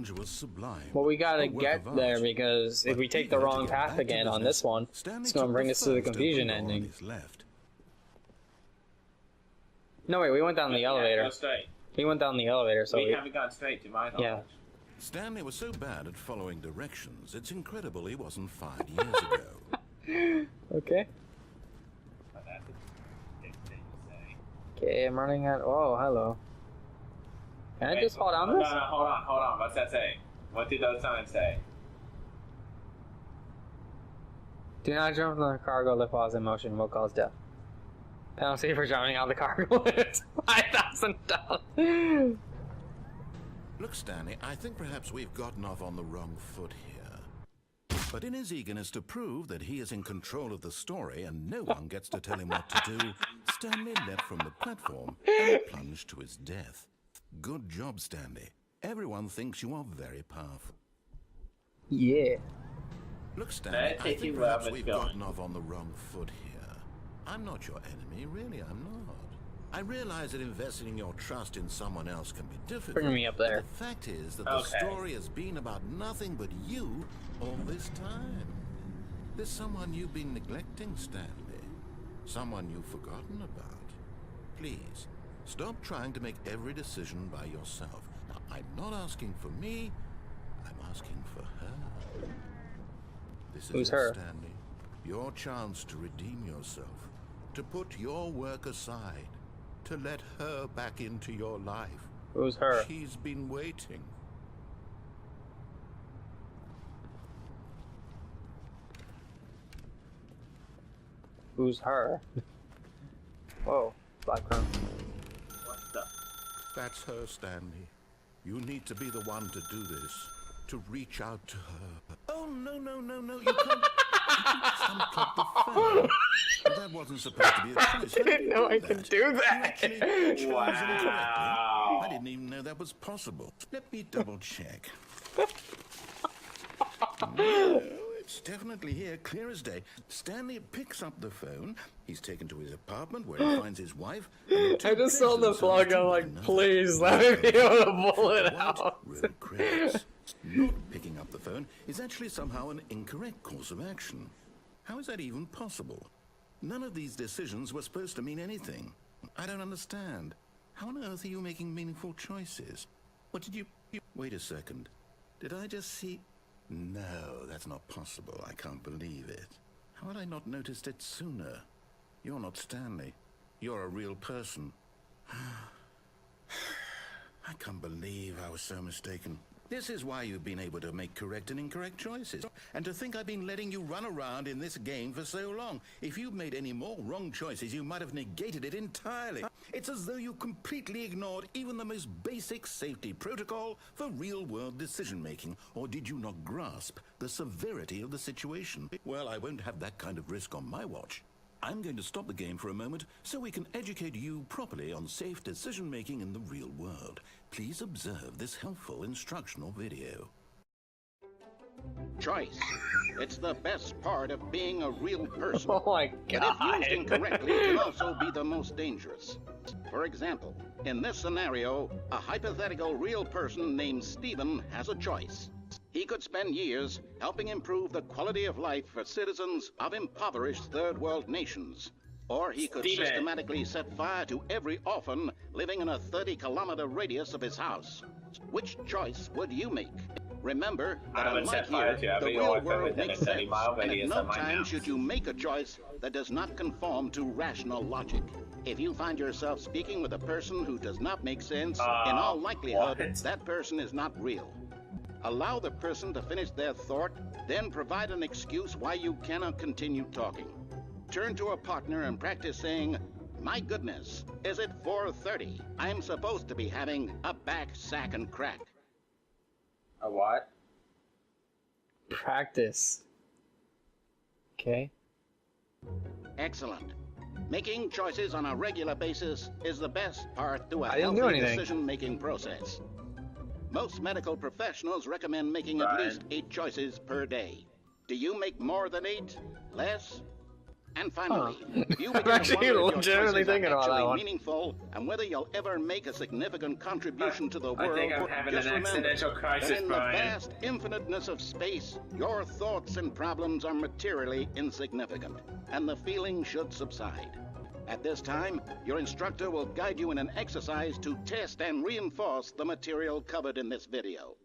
was sublime. Well, we gotta get there because if we take the wrong path again on this one, it's gonna bring us to the confusion ending. No, wait, we went down the elevator. Go straight. He went down the elevator, so we haven't gone straight to my knowledge. Yeah. Stanley was so bad at following directions, it's incredible he wasn't 5 years ago. Okay. Okay, I'm running out. Oh, hello. Can I just hold on this? No, hold on. What's that say? What did those signs say? Do not jump from the cargo lift while it's in motion. Will cause death. Penalty for jumping out of the cargo lift. $5,000. Look, Stanley, I think perhaps we've gotten off on the wrong foot here. But in his eagerness to prove that he is in control of the story and no one gets to tell him what to do, Stanley leapt from the platform and plunged to his death. Good job, Stanley. Everyone thinks you are very powerful. Yeah. Look, Stanley, I think perhaps we've gotten off on the wrong foot here. I'm not your enemy, really, I'm not. I realize that investing your trust in someone else can be difficult. Bring me up there. The fact is that the story has been about nothing but you all this time. There's someone you've been neglecting, Stanley. Someone you've forgotten about. Please, stop trying to make every decision by yourself. Now, I'm not asking for me, I'm asking for her. This is her? Stanley. Your chance to redeem yourself. To put your work aside. To let her back into your life. Who's her? She's been waiting. Who's her? Whoa, black crown. What the? That's her, Stanley. You need to be the one to do this. To reach out to her. Oh, no, you can't. Unplug the phone. That wasn't supposed to be a choice. I didn't know I could do that. Wow. I didn't even know that was possible. Let me double check. No, it's definitely here, clear as day. Stanley picks up the phone. He's taken to his apartment where he finds his wife. I just saw the vlog. I'm like, please let me be able to pull it out. Not picking up the phone is actually somehow an incorrect course of action. How is that even possible? None of these decisions were supposed to mean anything. I don't understand. How on earth are you making meaningful choices? What did you... Wait a second. Did I just see... No, that's not possible. I can't believe it. How had I not noticed it sooner? You're not Stanley. You're a real person. I can't believe I was so mistaken. This is why you've been able to make correct and incorrect choices. And to think I've been letting you run around in this game for so long. If you'd made any more wrong choices, you might have negated it entirely. It's as though you completely ignored even the most basic safety protocol for real-world decision-making. Or did you not grasp the severity of the situation? Well, I won't have that kind of risk on my watch. I'm going to stop the game for a moment so we can educate you properly on safe decision-making in the real world. Please observe this helpful instructional video. Choice. It's the best part of being a real person. Oh my God. But if used incorrectly, it can also be the most dangerous. For example, in this scenario, a hypothetical real person named Stephen has a choice. He could spend years helping improve the quality of life for citizens of impoverished third world nations. Or he could systematically set fire to every orphan living in a 30-kilometer radius of his house. Which choice would you make? Remember that unlike here, the real world makes sense, and at no time should you make a choice that does not conform to rational logic. If you find yourself speaking with a person who does not make sense, in all likelihood, that person is not real. Allow the person to finish their thought, then provide an excuse why you cannot continue talking. Turn to a partner and practice saying, "My goodness, is it 4:30? I'm supposed to be having a back, sack, and crack." A what? Practice. Okay. Excellent. Making choices on a regular basis is the best part to a I didn't do healthy anything. decision-making process. Most medical professionals recommend making at least 8 choices per day. Do you make more than 8? Less? And finally, you I'm begin to actually wonder if your legitimately choices are thinking about that actually one. meaningful and whether you'll ever make a significant contribution to the I world. think I'm having Just an remember existential crisis, that in the Brian. vast infiniteness of space, your thoughts and problems are materially insignificant, and the feeling should subside. At this time, your instructor will guide you in an exercise to test and reinforce the material covered in this video.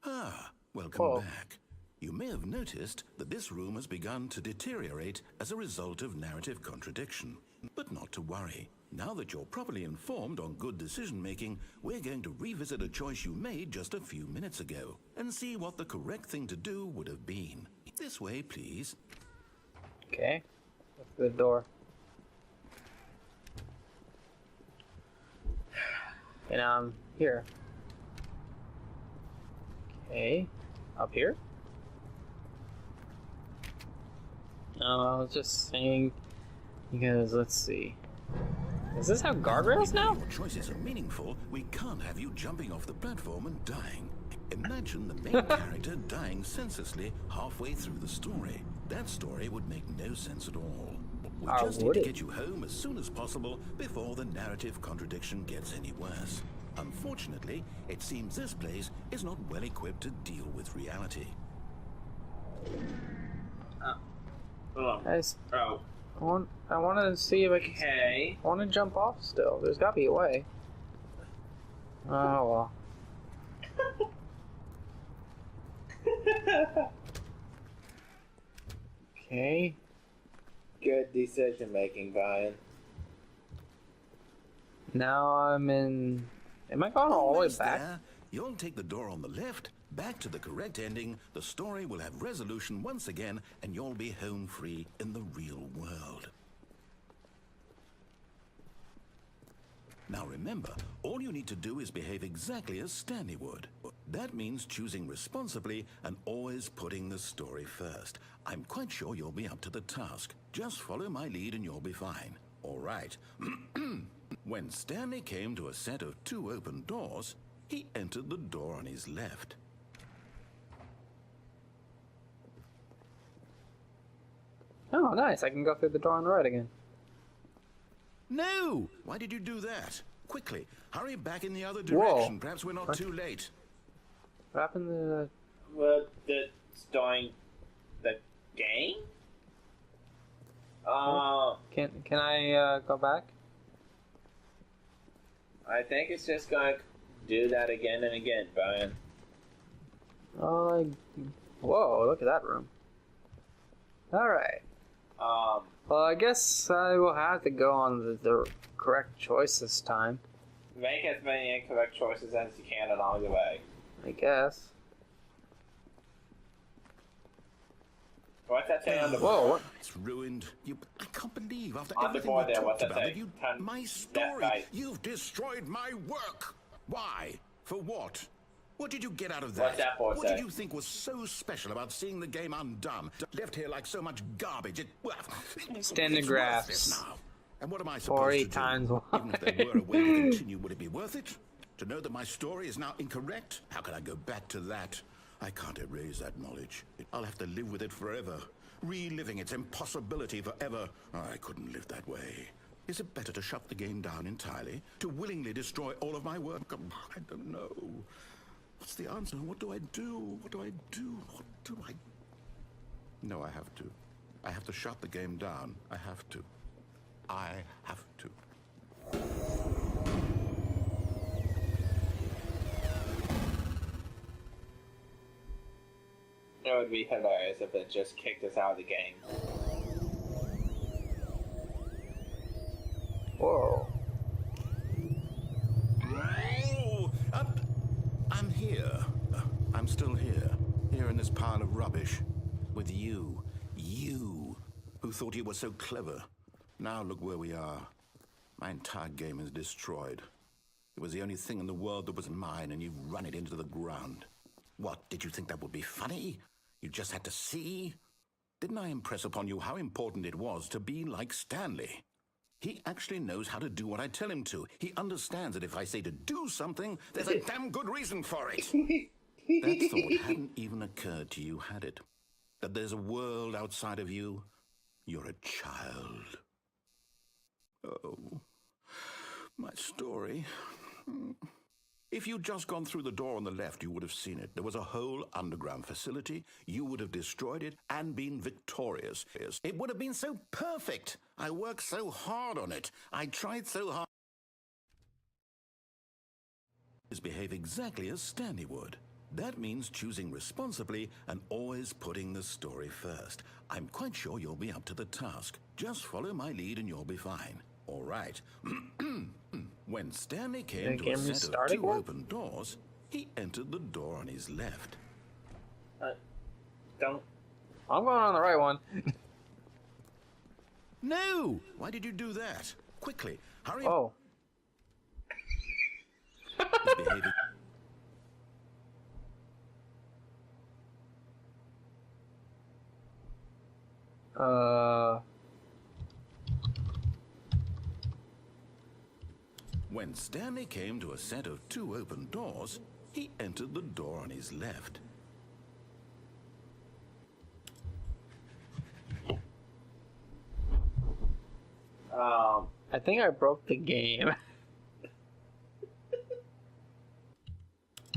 Ah, welcome Whoa. back. You may have noticed that this room has begun to deteriorate as a result of narrative contradiction. But not to worry. Now that you're properly informed on good decision-making, we're going to revisit a choice you made just a few minutes ago and see what the correct thing to do would have been. This way, please. Okay. That's the door. And I'm here. Okay. Up here? No, I was just saying because let's see. Does this have guardrails now? If your choices are meaningful, we can't have you jumping off the platform and dying. Imagine the main character dying senselessly halfway through the story. That story would make no sense at all. We just need to get you home as soon as possible before the narrative contradiction gets any worse. Unfortunately, it seems this place is not well equipped to deal with reality. Guys, Oh, I want to see if I can. okay. I want to jump off still. There's got to be a way. Oh well. Okay. Good decision making, Brian. Now I'm in. Am I going all the way Almost back? there. You'll take the door on the left, back to the correct ending, the story will have resolution once again, and you'll be home free in the real world. Now remember, all you need to do is behave exactly as Stanley would. That means choosing responsibly and always putting the story first. I'm quite sure you'll be up to the task. Just follow my lead and you'll be fine. All right. When Stanley came to a set of 2 open doors, he entered the door on his left. Oh, nice. I can go through the door on the right again. No! Why did you do that? Quickly, hurry back in the other direction. Perhaps we're not too late. What happened to the... Well, starting the game? Can I go back? I think it's just gonna do that again and again, Brian. Oh, whoa, look at that room. Alright. Well, I guess I will have to go on the correct choice this time. Make as many incorrect choices as you can along the way. I guess. What's that say on the Whoa, board? what? It's ruined. I can't believe after On the everything board we there, what's talked that about say? that you... Turn My left, story! right. You've destroyed my work! Why? For what? What did you get out of that? What's that board What say? did you think was so special about seeing the game undone? Left here like so much garbage. Standard it's graphs. worthless now. And what am I 4 supposed 8 to do? times Even if there were a way to continue, would it be worth it? To know that my story is now incorrect? How can I go back to that? I can't erase that knowledge. I'll have to live with it forever. Reliving its impossibility forever. I couldn't live that way. Is it better to shut the game down entirely? To willingly destroy all of my work? I don't know. What's the answer? What do I do? What do I do? What do I... No, I have to. I have to shut the game down. I have to. I have to. It would be hilarious if it just kicked us out of the game. Whoa. Oh, I'm here. I'm still here. Here in this pile of rubbish. With you. You. Who thought you were so clever. Now look where we are. My entire game is destroyed. It was the only thing in the world that was mine, and you've run it into the ground. What, did you think that would be funny? You just had to see? Didn't I impress upon you how important it was to be like Stanley? He actually knows how to do what I tell him to. He understands that if I say to do something, there's a damn good reason for it. That thought hadn't even occurred to you, had it? that there's a world outside of you. You're a child. Oh, my story. If you'd just gone through the door on the left, you would have seen it. There was a whole underground facility. You would have destroyed it and been victorious. It would have been so perfect. I worked so hard on it. I tried so hard. Behave exactly as Stanley would. That means choosing responsibly and always putting the story first. I'm quite sure you'll be up to the task. Just follow my lead and you'll be fine. All right. When Stanley came to a set of 2 open doors, he entered the door on his left. I'm going on the right one. No! Why did you do that? Quickly, hurry. Oh. Behaving. When Stanley came to a set of 2 open doors, he entered the door on his left. I think I broke the game.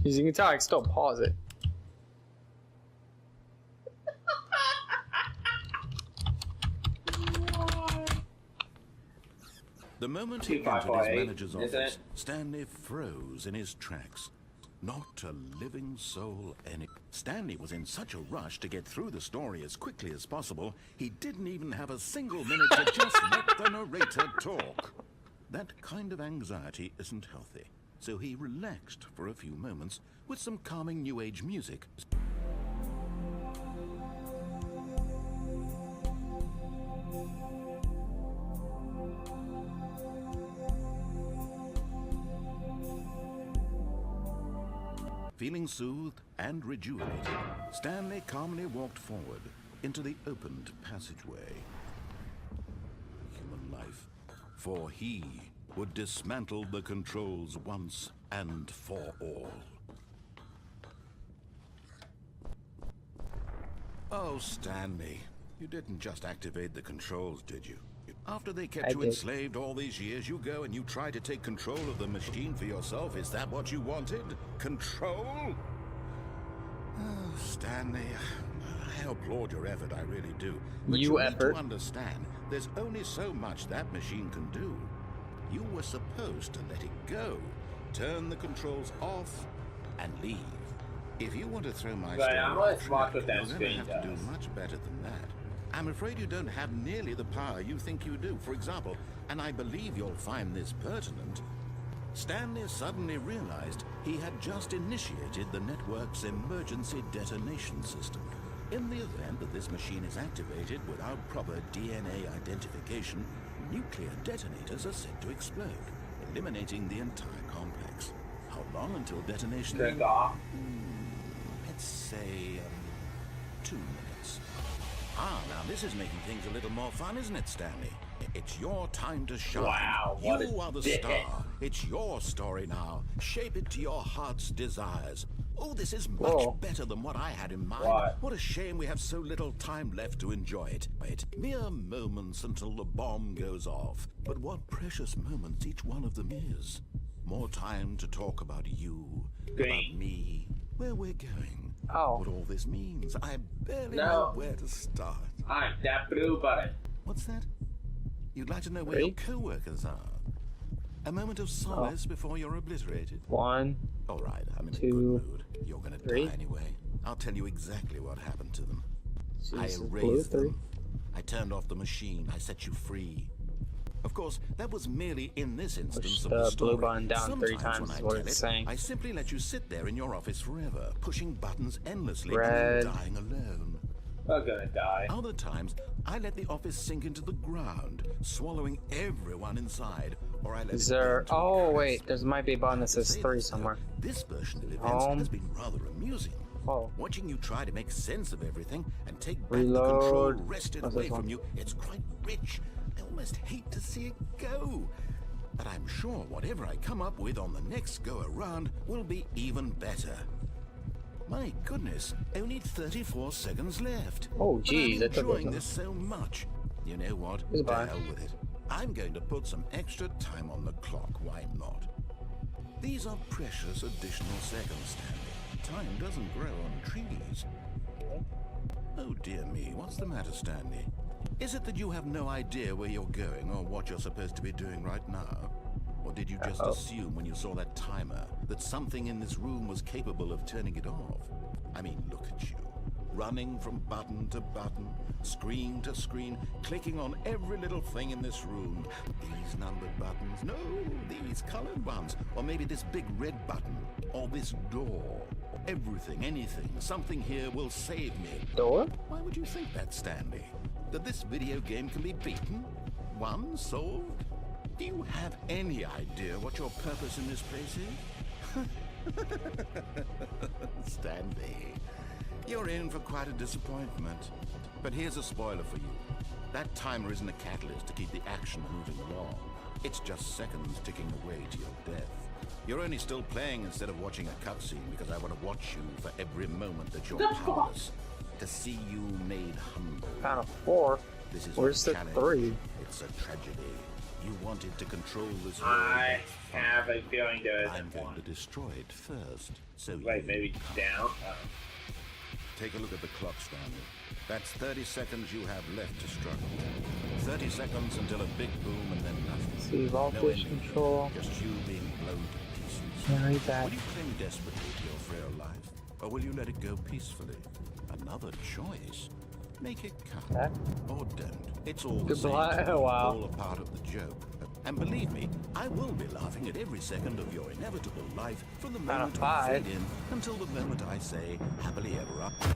As you can tell, I can still pause it. The moment he entered his manager's office, Stanley froze in his tracks. Not a living soul any. Stanley was in such a rush to get through the story as quickly as possible, he didn't even have a single minute to just let the narrator talk. That kind of anxiety isn't healthy, so he relaxed for a few moments with some calming New Age music. Feeling soothed and rejuvenated, Stanley calmly walked forward into the opened passageway. Human life, for he would dismantle the controls once and for all. Oh, Stanley, you didn't just activate the controls, did you? After they kept you enslaved all these years, you go and you try to take control of the machine for yourself. Is that what you wanted? Control? Oh, Stanley, I applaud your effort, I really do. But you need to understand, there's only so much that machine can do. You were supposed to let it go, turn the controls off, and leave. If you want to throw my story off track, you're going to have to do much better than that. I'm afraid you don't have nearly the power you think you do. For example, and I believe you'll find this pertinent, Stanley suddenly realized he had just initiated the network's emergency detonation system. In the event that this machine is activated without proper DNA identification, nuclear detonators are set to explode, eliminating the entire complex. How long until detonation? Let's say 2 minutes. Ah, now this is making things a little more fun, isn't it, Stanley? It's your time to shine. Wow, you are the star. It's your story now. Shape it to your heart's desires. Oh, this is much better than what I had in mind. What a shame we have so little time left to enjoy it. Mere moments until the bomb goes off. But what precious moments each one of them is. More time to talk about you, about me, where we're going. What all this means. I barely know where to start. That blue button. What's that? You'd like to know where your co-workers are? A moment of solace before you're obliterated. 1. All right, I'm in 2, a good mood. You're gonna 3. die anyway. I'll tell you exactly what happened to them. I Jesus, erased them. I turned off the machine. I set you free. Of course, that was merely in this instance of the story. Blue button down Sometimes 3 times when is I what tell it's it, saying. I simply let you sit there in your office forever, pushing buttons endlessly Red. and then dying alone. I'm gonna die. Other times, I let the office sink into the ground, swallowing everyone inside, or I let Is it there... burn to a Oh, crisp. wait. There might be a button that says 3 somewhere. This version of events has been rather amusing. Watching you try to make sense of everything and take back the control wrested away from you, it's quite rich. I almost hate to see it go. But I'm sure whatever I come up with on the next go-around will be even better. My goodness, only 34 seconds left. Oh, But geez, I'm that took enjoying a- this so much. You know what? Goodbye. To hell with it. I'm going to put some extra time on the clock. Why not? These are precious additional seconds, Stanley. Time doesn't grow on trees. Oh dear me, what's the matter, Stanley? Is it that you have no idea where you're going or what you're supposed to be doing right now? Or did you just assume when you saw that timer that something in this room was capable of turning it off? I mean, look at you. Running from button to button, screen to screen, clicking on every little thing in this room. These numbered buttons, no, these colored ones. Or maybe this big red button, or this door. Everything, anything, something here will save me. Door? Why would you think that, Stanley? That this video game can be beaten? Won? Solved? Do you have any idea what your purpose in this place is? Stanley, you're in for quite a disappointment. But here's a spoiler for you. That timer isn't a catalyst to keep the action moving along. It's just seconds ticking away to your death. You're only still playing instead of watching a cutscene because I want to watch you for every moment that you're powerless. To see you made humble. Kind of 4. This is Where's the challenge. 3? It's a tragedy. You wanted to control this world. I have a feeling there I'm isn't going one. to destroy it first. So Wait, you maybe can't. down? Take a look at the clock, Stanley. That's 30 seconds you have left to struggle. 30 seconds until a big boom and then nothing. See, No voltage ending. control. Just you being blown to pieces. Can't read that. Will you cling desperately to your frail life, or will you let it go peacefully? Another choice. Make it count, That? or don't. It's all the Goodbye. same. to me. Wow. All a part of the joke. And believe me, I will be laughing at every second of your inevitable life from the Out of moment you 5. fade in until the moment I say happily ever after.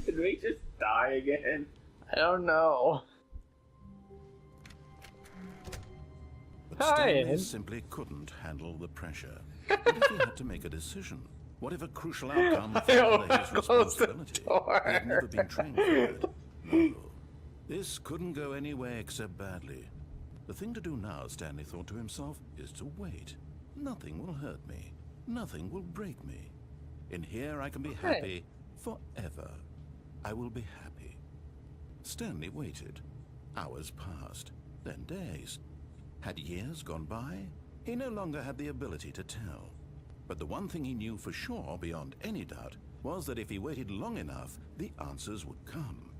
Did we just die again? I don't know. But Stanley simply couldn't handle the pressure. What if he had to make a decision? What if a crucial outcome fell under his closed the responsibility? door. He had never been trained for it. No. This couldn't go any way except badly. The thing to do now, Stanley thought to himself, is to wait. Nothing will hurt me. Nothing will break me. In here I can be happy forever. I will be happy. Stanley waited. Hours passed, then days. Had years gone by? He no longer had the ability to tell. But the one thing he knew for sure, beyond any doubt, was that if he waited long enough, the answers would come.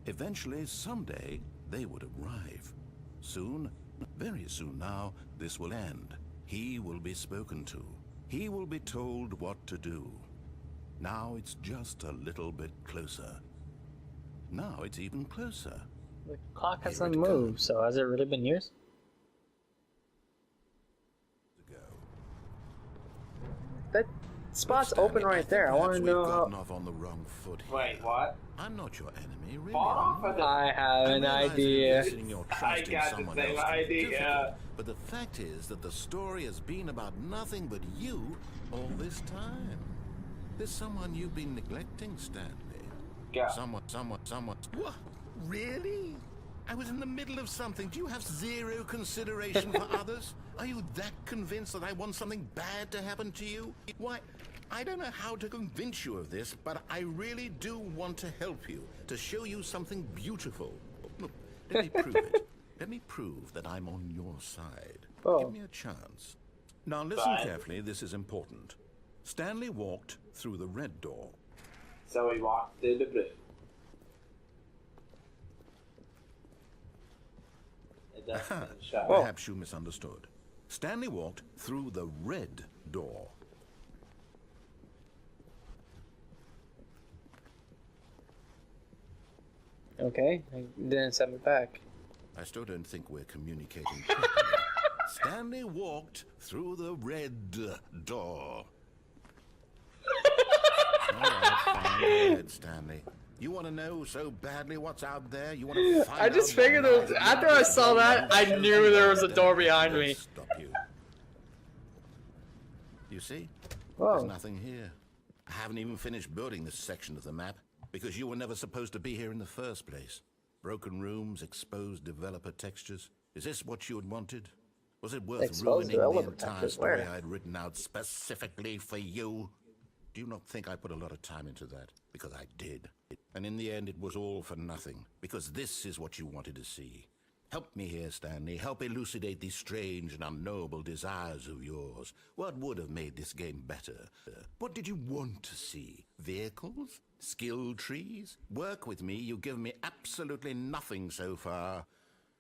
Eventually, someday, they would arrive. Soon, very soon now, this will end. He will be spoken to. He will be told what to do. Now it's just a little bit closer. Now it's even closer. The clock Here hasn't it moved, comes. so has it really been years? Go. That spot's Stanley, open right think there. I want to perhaps know we've gotten how. off on the wrong foot here. Wait, what? I'm not your enemy, really. Fall off I'm of not. the... I have an I realize that idea. investing your trust I in got the someone same else can be idea. difficult, but the fact is that the story has been about nothing but you all this time. There's someone you've been neglecting, Stanley. Yeah. Someone. What? Really? I was in the middle of something. Do you have zero consideration for others? Are you that convinced that I want something bad to happen to you? Why, I don't know how to convince you of this, but I really do want to help you, to show you something beautiful. Look, let me prove it. Let me prove that I'm on your side. Oh. Give me a chance. Now listen Fine. carefully, this is important. Stanley walked through the red door. So we walked through the blue. It doesn't show. Perhaps you misunderstood. Stanley walked through the red door. Okay, I didn't send me back. I still don't think we're communicating properly. Stanley walked through the red door. All right, fine. Go ahead, Stanley. You want to know so badly what's out there? You want to find I just out what figured there was, lies after I saw that, I knew there was a door behind me. Stop you. You see? There's Whoa. nothing here. I haven't even finished building this section of the map because you were never supposed to be here in the first place. Broken rooms, exposed developer textures. Is this what you had wanted? Was it worth Exposed ruining the developer entire patches, story where? I'd written out specifically for you? Do you not think I put a lot of time into that? Because I did. And in the end, it was all for nothing. Because this is what you wanted to see. Help me here, Stanley. Help elucidate these strange and unknowable desires of yours. What would have made this game better? What did you want to see? Vehicles? Skill trees? Work with me. You've given me absolutely nothing so far.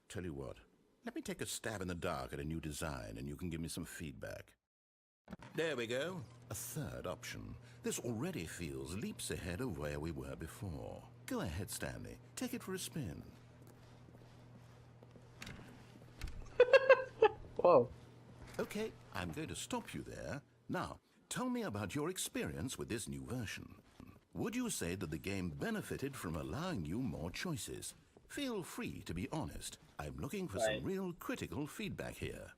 Tell you what. Let me take a stab in the dark at a new design, and you can give me some feedback. There we go. A third option. This already feels leaps ahead of where we were before. Go ahead, Stanley. Take it for a spin. Whoa. Okay, I'm going to stop you there. Now, tell me about your experience with this new version. Would you say that the game benefited from allowing you more choices? Feel free to be honest. I'm looking for some real critical feedback here.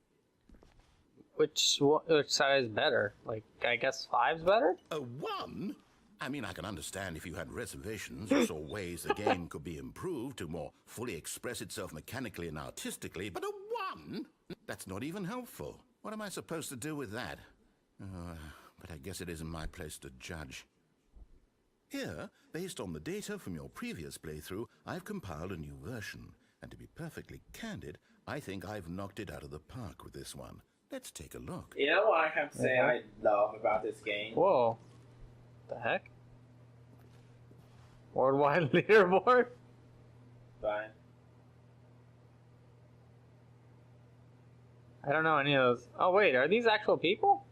Which side is better? Like, I guess 5's better? A 1? I mean, I can understand if you had reservations or saw ways the game could be improved to more fully express itself mechanically and artistically, but a 1? That's not even helpful. What am I supposed to do with that? But I guess it isn't my place to judge. Here, based on the data from your previous playthrough, I've compiled a new version. And to be perfectly candid, I think I've knocked it out of the park with this one. Let's take a look. You know what I have to say I love about this game? Whoa. The heck? Worldwide leaderboard? Fine. I don't know any of those. Oh wait, are these actual people?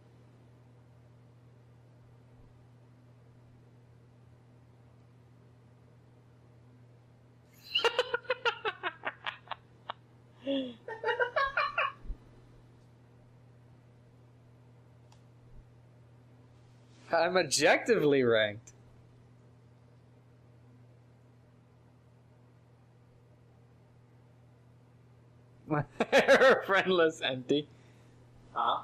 I'm objectively ranked. Friendless, empty. Huh?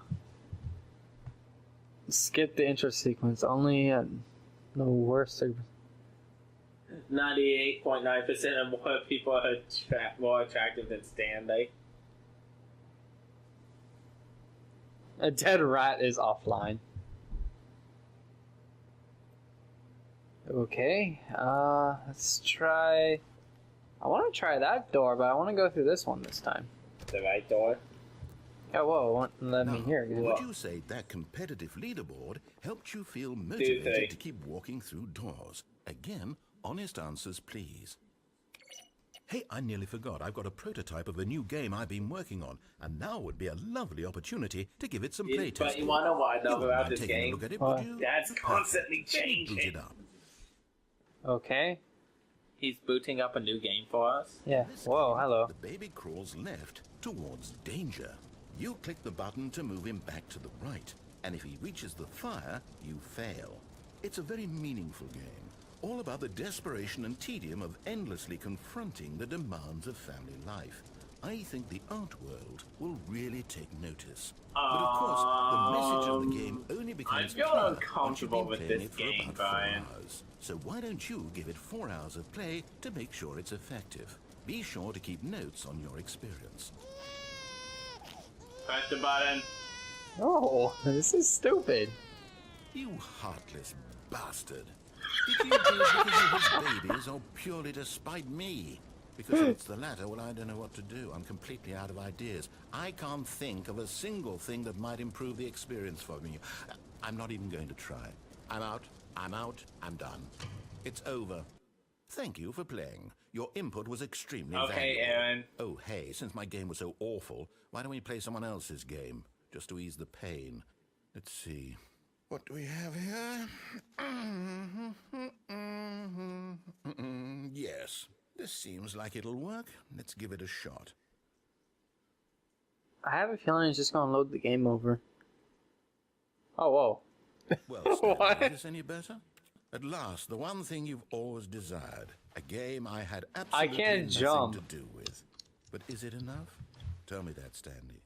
Skip the intro sequence. Only no worse. 98.9% of more people are more attractive than Stanley. A dead rat is offline. Okay, let's try... I want to try that door, but I want to go through this one this time. The right door? Oh, whoa, it won't let me here. Would you say that competitive leaderboard helped you feel motivated to keep walking through doors? Again, honest answers, please. Hey, I nearly forgot. I've got a prototype of a new game I've been working on, and now would be a lovely opportunity to give it some playtesting. But you want to know what I love about this game? Look at it, would you? That's constantly changing. Boot it up. Okay. He's booting up a new game for us. Yeah. Whoa, hello. The baby crawls left towards danger. You click the button to move him back to the right, and if he reaches the fire, you fail. It's a very meaningful game, all about the desperation and tedium of endlessly confronting the demands of family life. I think the art world will really take notice. But of course, the message of the game only becomes I feel clear uncomfortable once with you've been this playing it game, for about 4 Brian. hours. So why don't you give it 4 hours of play to make sure it's effective? Be sure to keep notes on your experience. Press the button. Oh, this is stupid. You heartless bastard. Did you do it because you have babies or purely to spite me? Because if it's the latter, well, I don't know what to do. I'm completely out of ideas. I can't think of a single thing that might improve the experience for me. I'm not even going to try. I'm out. I'm done. It's over. Thank you for playing. Your input was extremely valuable. Okay, Aaron. Oh, hey, since my game was so awful, why don't we play someone else's game? Just to ease the pain. Let's see. What do we have here? Yes. This seems like it'll work. Let's give it a shot. I have a feeling it's just gonna load the game over. Oh, whoa. Well, Stanley, is this any better? At last, the one thing you've always desired. A game I had absolutely nothing to do with. But is it enough? Tell me that, Stanley.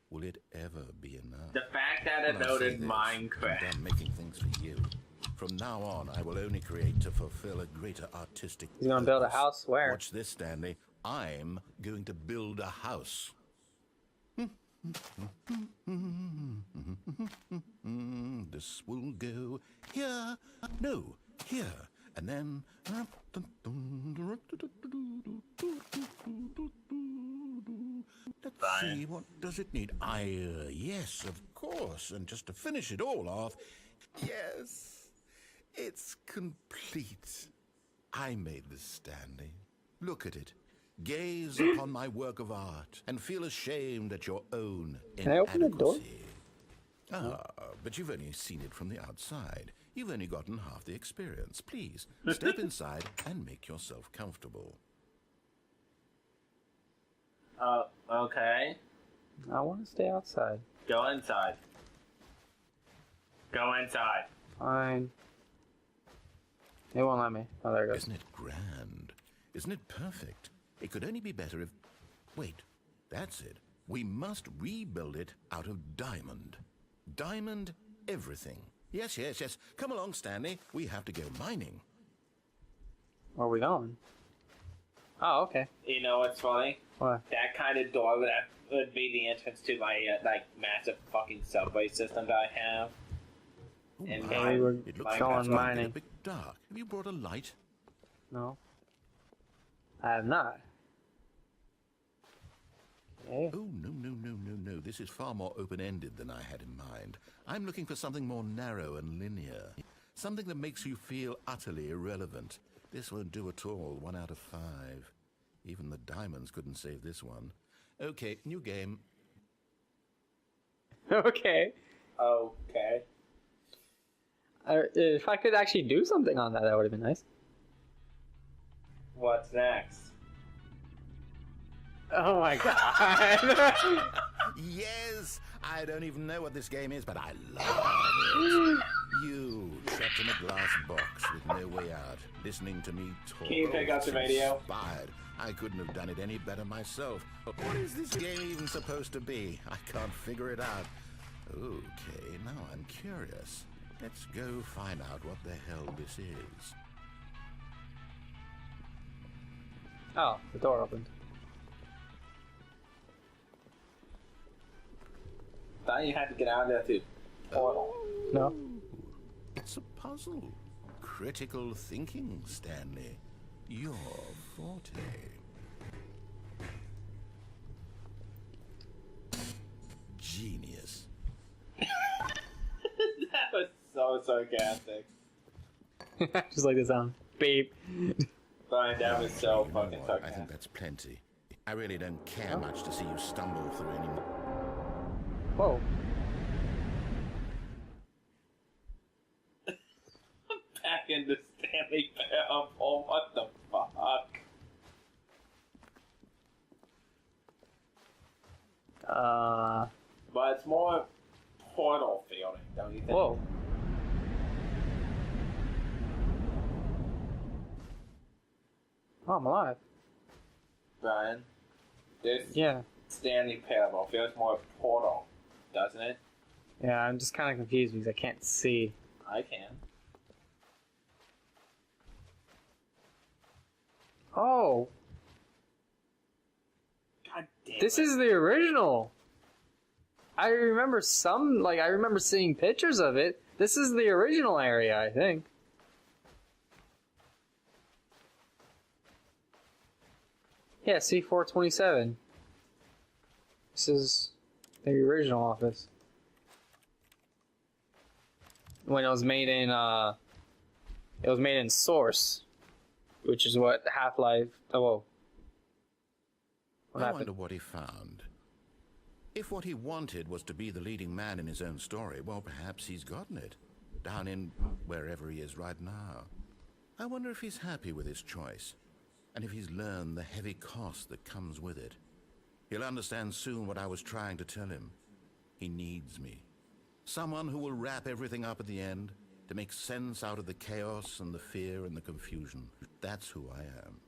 Will it ever be enough? The fact that it loaded Minecraft. I'm done making things for you. From now on, I will only create to fulfill a greater artistic He's gonna build a purpose. house where? Watch this, Stanley. I'm going to build a house. This will go here. No, here. And then... Let's see, what does it need? Yes, of course. And just to finish it all off, yes, it's complete. I made this, Stanley. Look at it. Gaze upon my work of art and feel ashamed at your own Can I open the door? inadequacy. But you've only seen it from the outside. You've only gotten half the experience. Please, step inside and make yourself comfortable. Okay. I want to stay outside. Go inside. Go inside. Fine. It won't let me. Oh, there it goes. Isn't it grand? Isn't it perfect? It could only be better if... Wait, that's it. We must rebuild it out of diamond. Diamond everything. Yes, yes, yes. Come along, Stanley. We have to go mining. Where are we going? Oh, okay. You know what's funny? What? That kind of door would be the entrance to my like massive fucking subway system that I have. Oh, And my. my- It looks going like it's getting a mining. bit dark. Have you brought a light? No. I have not. Okay. Oh, no, no, no, no, no. This is far more open-ended than I had in mind. I'm looking for something more narrow and linear. Something that makes you feel utterly irrelevant. This won't do at all. 1 out of 5. Even the diamonds couldn't save this one. Okay, new game. Okay. Okay. If I could actually do something on that, that would have been nice. What's next? Oh my god. Yes! I don't even know what this game is, but I love it. You, trapped in a glass box with no way out, listening to me talk. Can you pick up the radio? Inspired. I couldn't have done it any better myself. What is this game even supposed to be? I can't figure it out. Okay, now I'm curious. Let's go find out what the hell this is. Oh, the door opened. Thought you had to get out of there through the portal. No. It's a puzzle. Critical thinking, Stanley. Your forte. Genius. That was so sarcastic. Just like the sound. Beep. Fine, that was so You know fucking what? I think sarcastic. that's plenty. I really don't care much to see you stumble through any more. Whoa. Back into Stanley Parable. What the fuck? But it's more portal feeling, don't you think? Whoa. Oh, I'm alive. Brian, this Yeah. Stanley Parable feels more portal, doesn't it? Yeah, I'm just kind of confused because I can't see. I can. Oh, God damn this it. is the original. I remember I remember seeing pictures of it. This is the original area, I think. Yeah, C427. This is the original office. When it was made in Source, which is what Half-Life. Oh, whoa. What I happened? wonder what he found. If what he wanted was to be the leading man in his own story, well, perhaps he's gotten it. Down in wherever he is right now. I wonder if he's happy with his choice. And if he's learned the heavy cost that comes with it. He'll understand soon what I was trying to tell him. He needs me. Someone who will wrap everything up at the end, to make sense out of the chaos and the fear and the confusion. That's who I am.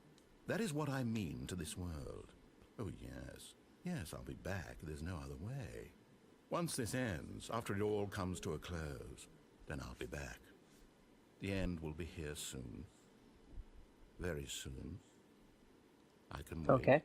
That is what I mean to this world. Oh, yes. Yes, I'll be back. There's no other way. Once this ends, after it all comes to a close, then I'll be back. The end will be here soon. Very soon. I can wait. Okay.